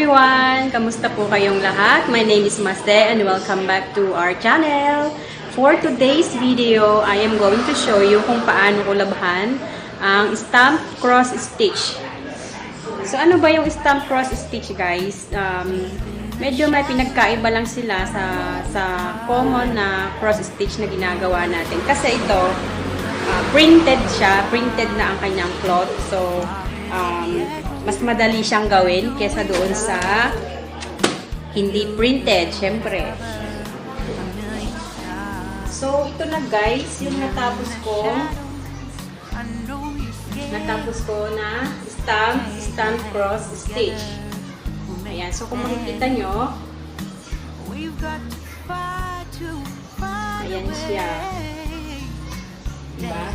everyone! Kamusta po kayong lahat? My name is Maste and welcome back to our channel. For today's video, I am going to show you kung paano ko labhan ang stamp cross stitch. So ano ba yung stamp cross stitch, guys? Medyo may pinagkaiba lang sila sa common na cross stitch na ginagawa natin. Kasi ito, printed siya. Printed na ang kanyang cloth. So, mas madali siyang gawin kesa doon sa hindi printed, syempre. So, ito na guys, yung natapos ko na stamp cross stitch. Ayan, so kung makikita nyo, ayan siya. Diba?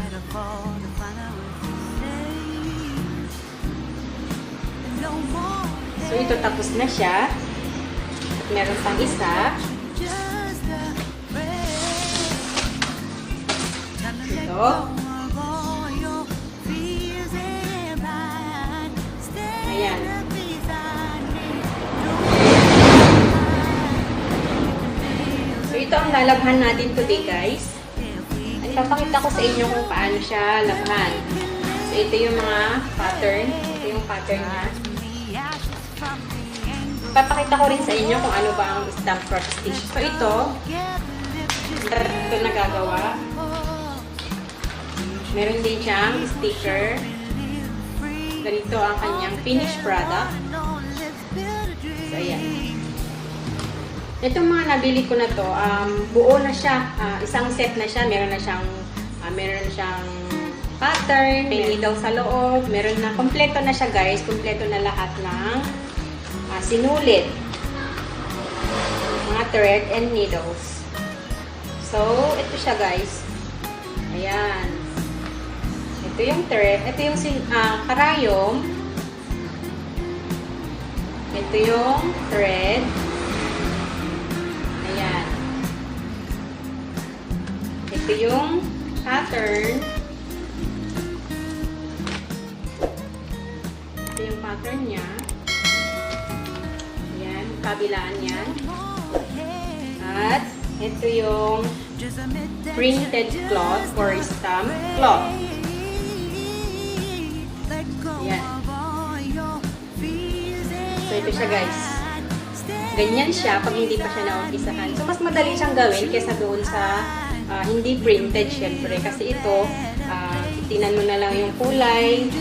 So, ito tapos na siya. At meron pang isa. Ito. Ayan. So, ito ang lalabhan natin today, guys. At papakita ko sa inyo kung paano siya labhan. So, ito yung mga pattern. Ito yung pattern niya. Papakita ko rin sa inyo kung ano ba ang stamp cross stitch. So, ito nagagawa. Meron din siyang sticker. Ganito ang kanyang finished product. So, ayan. Itong mga nabili ko na to, buo na siya. Isang set na siya. Meron siyang pattern, may needle sa loob. Meron na, kompleto na siya, guys. Kompleto na lahat ng sinulit. Mga thread and needles. So, ito siya, guys. Ayan. Ito yung thread. Ito yung karayom. Ito yung thread. Ayan. Ito yung pattern. Ito yung pattern niya. Ayan. Kabilaan yan. At ito yung printed cloth or stamp cloth. Ayan. So, ito siya, guys. Ganyan siya pag hindi pa siya naumpisahan. So, mas madali siyang gawin kesa doon sa hindi printed, syempre. Kasi ito, tinan mo na lang yung kulay,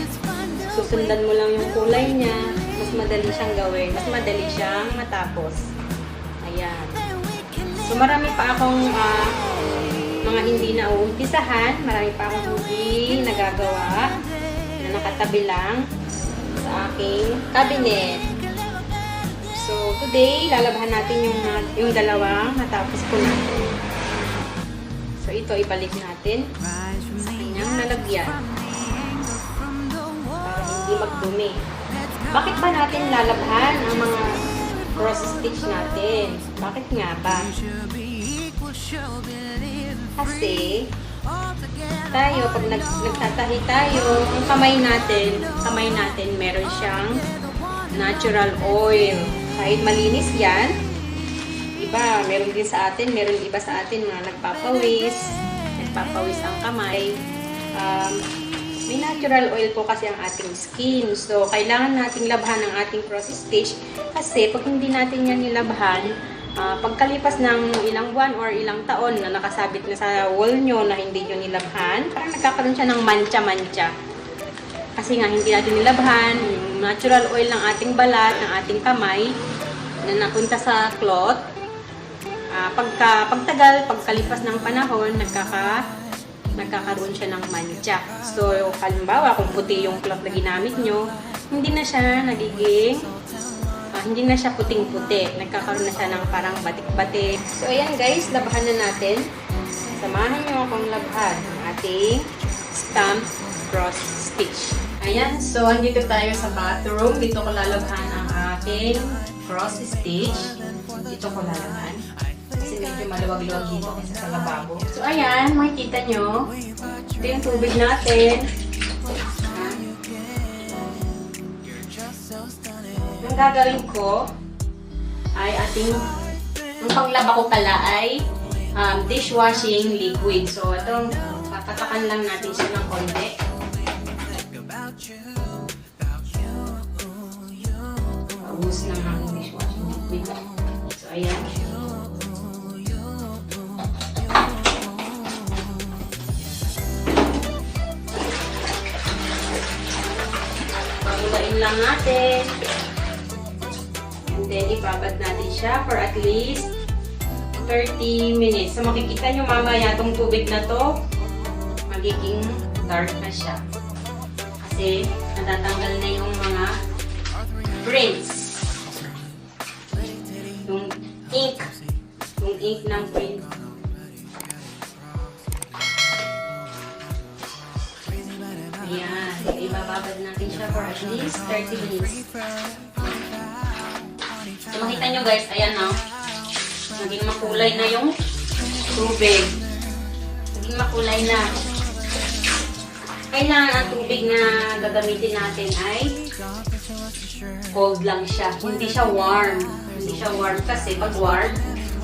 susundan mo lang yung kulay niya, mas madali siyang gawin, mas madali siyang matapos. Ayan. So, marami pa akong mga hindi nauumpisahan, marami pa akong hindi nagagawa na nakatabi lang sa aking cabinet. So, today, lalabhan natin yung dalawang natapos ko na. So, ito, ibalik natin sa kanyang nalagyan para hindi magdumi. Bakit ba natin lalabhan ang mga cross stitch natin? Bakit nga ba? Kasi, tayo, pag nagtatahi tayo, ang kamay natin, meron siyang natural oil. Kahit malinis yan, iba, meron din sa atin, meron iba sa atin mga nagpapawis ang kamay. May natural oil po kasi ang ating skin. So, kailangan nating labhan ang ating cross stitch kasi pag hindi natin yan nilabhan, pagkalipas ng ilang buwan or ilang taon na nakasabit na sa wall nyo na hindi nyo nilabhan, parang nagkakaroon siya ng mancha-mancha. Kasi nga hindi natin nilabhan yung natural oil ng ating balat, ng ating kamay na napunta sa cloth. Pagtagal, pagkalipas ng panahon, nagkakaroon siya ng mancha. So, halimbawa, kung puti yung cloth na ginamit nyo, hindi na siya puting-puti. Nagkakaroon na siya ng parang batik-batik. So, ayan guys, labahan na natin. Samahan nyo akong labhan ng ating stamp cross stitch. Ayan, so andito tayo sa bathroom. Dito ko lalabhan ang aking cross stitch. Dito ko lalabhan. Kasi medyo maluwag-luwag dito kasi sa lababo. So ayan, makikita nyo. Ito yung tubig natin. Yung gagawin ko ay ang panglaba ko pala ay dishwashing liquid. So, itong papatakan lang natin siya ng konti. Paubos lang ang dishwashing liquid. So, ayan. Pagulain lang natin. And then, ibabad natin siya for at least 30 minutes. So, makikita nyo mamaya itong tubig na to, magiging dark na siya. Kasi, natatanggal na yung mga prints. Yung ink ng print. Ayan. Ibababad natin siya for at least 30 minutes. So, makita nyo guys, ayan o. Naging makulay na yung tubig. Naging makulay na. Kailangan ang tubig na gagamitin natin ay cold lang siya. Hindi siya warm. Hindi siya warm kasi pag warm,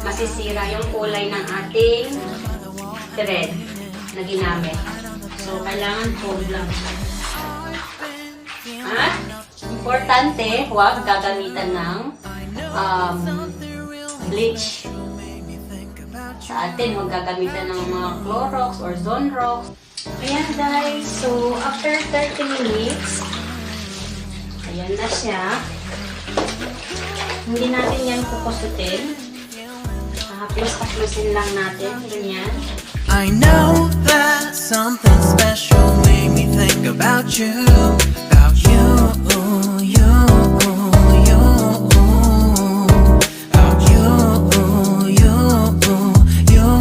masisira yung kulay ng ating thread na ginamit. So, kailangan cold lang. At, importante, huwag gagamitan ng bleach. Sa atin, huwag gagamitan ng mga Clorox or Zonrox. Ayan guys, so after 30 minutes, ayan na siya. Hindi natin yan kukusutin. Haplos-haplosin lang natin. Ganyan. I know that something special made me think about you, about you, you, you, about you, you, you.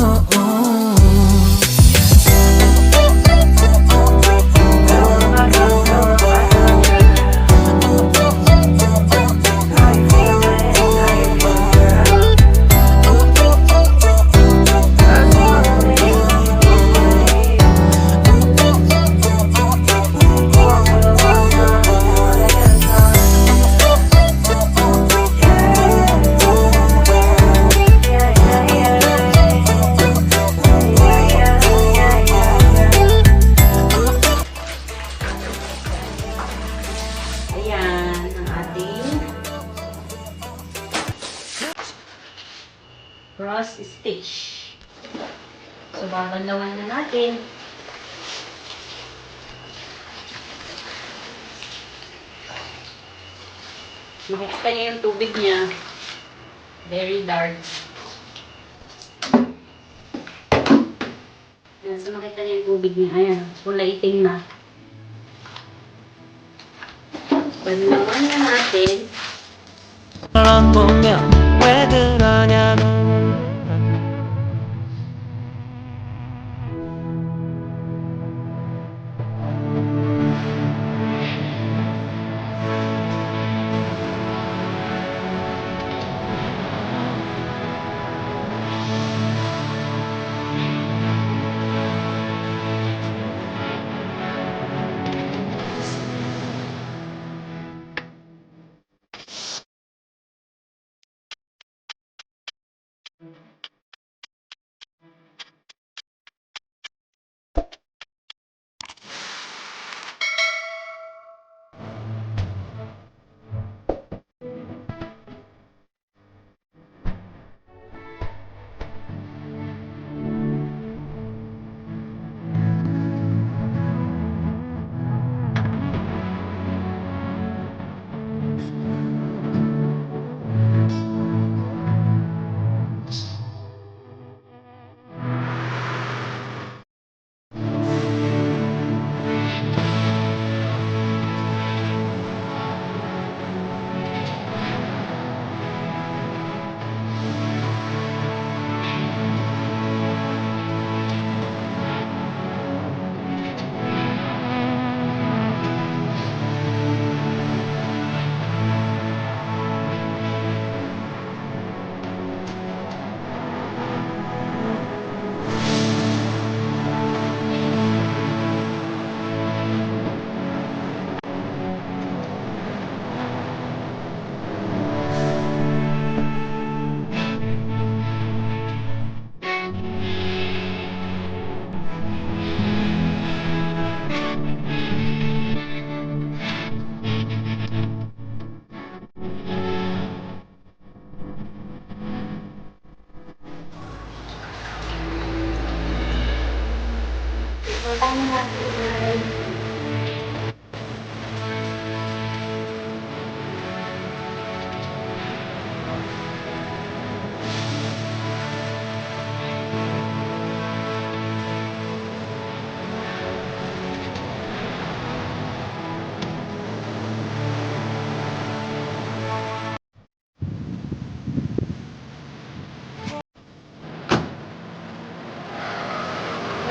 Cross stitch. So, babanlawan na natin. Makikita niyo yung tubig niya. Very dark. Ayan, so makita niyo yung tubig niya. Ayan, kulay itim na. Banlawan na natin. 보면 왜 그러냐고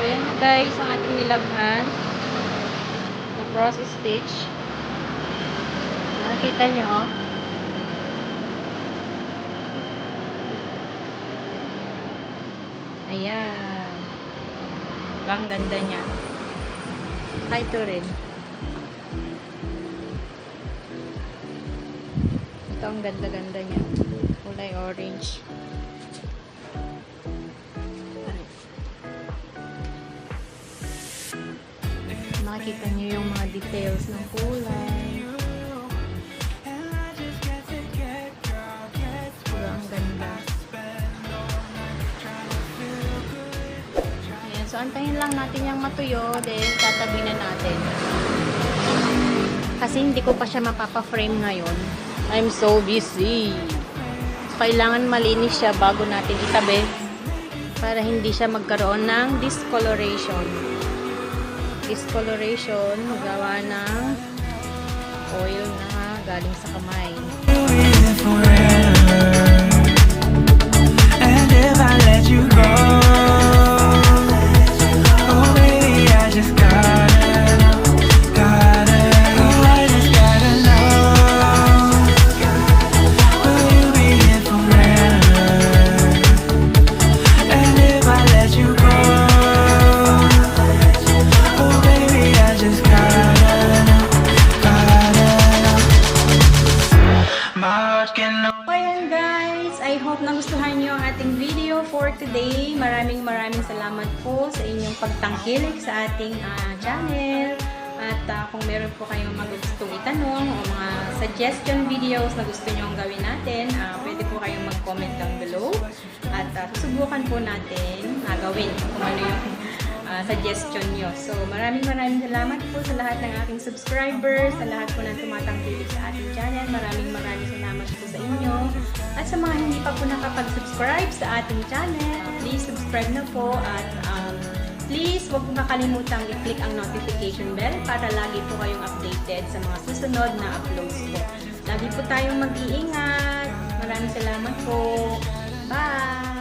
Ayan na guys, ang ating nilabhan. Na cross stitch. Nakita nyo, oh. Ayan. Ang ganda niya. Ito rin. Ito ang ganda-ganda niya. Kulay orange. Makikita niyo yung mga details ng kulay. Ang ganda. Ayan, so antayin lang natin yung matuyo, then tatabi na natin. Kasi hindi ko pa siya mapapa-frame ngayon. I'm so busy. So, kailangan malinis siya bago natin itabi para hindi siya magkaroon ng discoloration. Discoloration gawa ng oil na galing sa kamay. And if I let you go, oh baby, I just gotta know, oh I just gotta know, will you be here forever? And if I let you go, oh baby, I just gotta know, my heart can know. So ayan guys, I hope nagustuhan nyo ang ating video for today. Maraming salamat po sa inyong pagtangkilik sa ating channel. At kung meron po kayong mga gustong itanong o mga suggestion videos na gusto nyo ang gawin natin, pwede po kayong mag-comment down below. At susubukan po natin gawin kung ano yung suggestion nyo. So maraming salamat po sa lahat ng aking subscribers, sa lahat po ng tumatangkilik sa ating channel. Maraming salamat po sa inyo. At sa mga hindi pa po nakapag-subscribe sa ating channel, please subscribe na po at please huwag po makalimutang i-click ang notification bell para lagi po kayong updated sa mga susunod na uploads po. Lagi po tayong mag-iingat. Maraming salamat po. Bye!